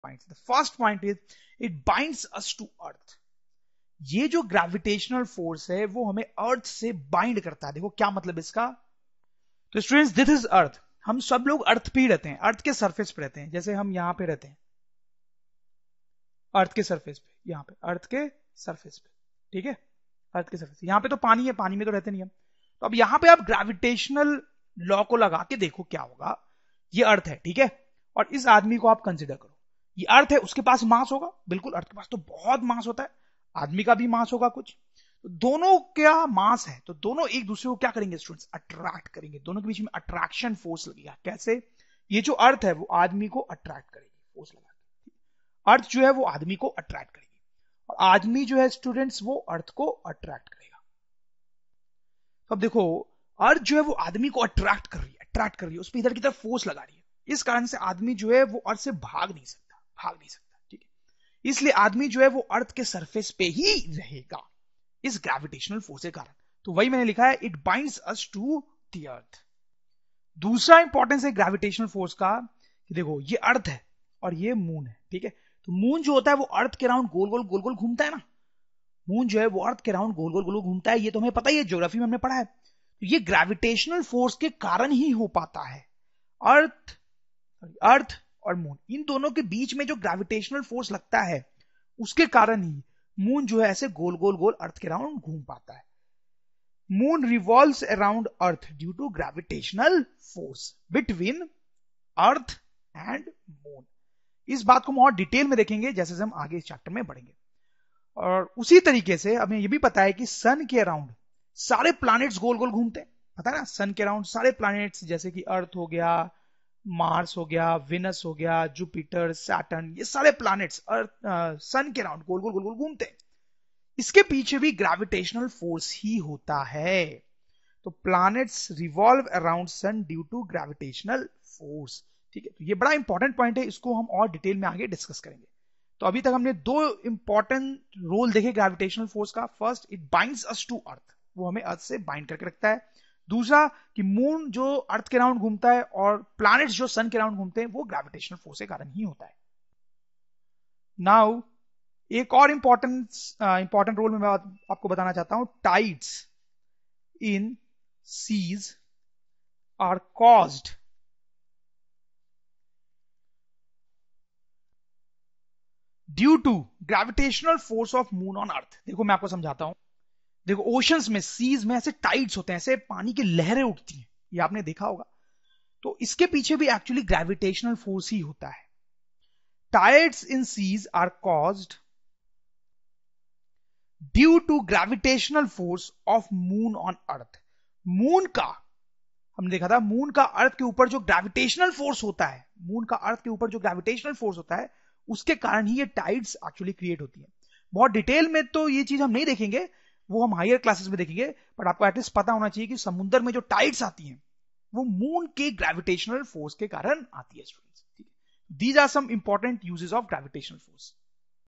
Points. The first point is it binds us to earth. ये जो gravitational force है वो हमें अर्थ से बाइंड करता है। देखो क्या मतलब इसका। तो स्टूडेंट्स दिस इज अर्थ। हम सब लोग अर्थ पे ही रहते हैं, अर्थ के सरफेस पे रहते हैं। जैसे हम यहां पे रहते हैं अर्थ के सरफेस पे, यहां पे अर्थ के सरफेस पे, ठीक है, अर्थ के सरफेस। यहां पे तो पानी है, पानी में तो रहते नहीं हम। तो अब यहां पे आप ग्रेविटेशनल लॉ को लगा के देखो क्या होगा। ये अर्थ है, ठीक है, और इस आदमी को आप कंसिडर करो। ये अर्थ है, उसके पास मास होगा, बिल्कुल, अर्थ के पास तो बहुत मास होता है, आदमी का भी मास होगा कुछ। तो दोनों क्या मास है, तो दोनों एक दूसरे को क्या करेंगे स्टूडेंट्स, अट्रैक्ट करेंगे। दोनों के बीच में अट्रैक्शन फोर्स लगेगा। कैसे? ये जो अर्थ है वो आदमी को अट्रैक्ट करेगी, फोर्स लगा के। अर्थ जो है वो आदमी को अट्रैक्ट करेगी, और आदमी जो है स्टूडेंट्स वो अर्थ को अट्रैक्ट करेगा। तो अब देखो, अर्थ जो है वो आदमी को अट्रैक्ट कर रही है, अट्रैक्ट कर रही है, उस पर इधर की तरफ फोर्स लगा रही है। इस कारण से आदमी जो है वो अर्थ से भाग नहीं सकता, भाग नहीं सकता, ठीक है। इसलिए आदमी जो है वो अर्थ के सरफेस पे ही रहेगा इस ग्रेविटेशनल फोर्स के कारण। तो वही मैंने लिखा है, it binds us to the earth. दूसरा इंपॉर्टेंस है ग्रेविटेशनल फोर्स का, कि देखो ये अर्थ है और ये मून है, ठीक है। तो मून जो होता है वो अर्थ के राउंड गोल गोल गोल गोल घूमता है ना। मून जो है वो अर्थ के राउंड गोल गोल गोल घूमता है, ये तो हमें पता ही है, ज्योग्राफी में हमने पढ़ा है। तो ये ग्रेविटेशनल फोर्स के कारण ही हो पाता है। अर्थ अर्थ और मून, इन दोनों के बीच में जो ग्रेविटेशनल फोर्स लगता है उसके कारण ही मून जो है ऐसे गोल गोल गोल अर्थ के राउंड घूम पाता है। Moon revolves around earth due to gravitational force between earth and moon. इस बात को हम और डिटेल में देखेंगे जैसे हम आगे इस चैप्टर में बढ़ेंगे। और उसी तरीके से हमें यह भी पता है कि सन के अराउंड सारे प्लैनेट्स गोल गोल घूमते हैं, पता है ना। सन के अराउंड सारे प्लैनेट्स, जैसे कि अर्थ हो गया, मार्स हो गया, विनस हो गया, जुपिटर, सैटर्न, ये सारे प्लैनेट्स सन के अराउंड गोल गोल गोल गोल घूमते हैं। इसके पीछे भी ग्रेविटेशनल फोर्स ही होता है। तो planets revolve around sun due to gravitational force, ठीक है। तो ये बड़ा इंपॉर्टेंट पॉइंट है, इसको हम और डिटेल में आगे डिस्कस करेंगे। तो अभी तक हमने दो इंपॉर्टेंट रोल देखे ग्रेविटेशनल फोर्स का। First, it binds us to earth, वो हमें अर्थ से बाइंड करके रखता है। दूसरा, कि मून जो अर्थ के राउंड घूमता है और प्लैनेट्स जो सन के राउंड घूमते हैं वो ग्रेविटेशनल फोर्स के कारण ही होता है। नाउ एक और इंपॉर्टेंट रोल मैं आपको बताना चाहता हूं। Tides in seas are caused due to gravitational force of moon on earth. देखो मैं आपको समझाता हूं। देखो ओशंस में, सीज में ऐसे टाइड्स होते हैं, ऐसे पानी की लहरें उठती हैं, ये आपने देखा होगा। तो इसके पीछे भी एक्चुअली ग्रेविटेशनल फोर्स ही होता है। Tides in seas are caused due to gravitational force of moon on earth. Moon का, हमने देखा था, मून का अर्थ के ऊपर जो ग्रेविटेशनल फोर्स होता है, मून का अर्थ के ऊपर जो ग्रेविटेशनल फोर्स होता है उसके कारण ही ये टाइड्स एक्चुअली क्रिएट होती है। बहुत डिटेल में तो ये चीज हम नहीं देखेंगे, वो हम हायर क्लासेस में देखेंगे, बट आपको एटलीस्ट पता होना चाहिए कि समुद्र में जो टाइड्स आती हैं वो मून के ग्रेविटेशनल फोर्स के कारण आती है स्टूडेंट्स, ठीक है। These are some important uses of gravitational force.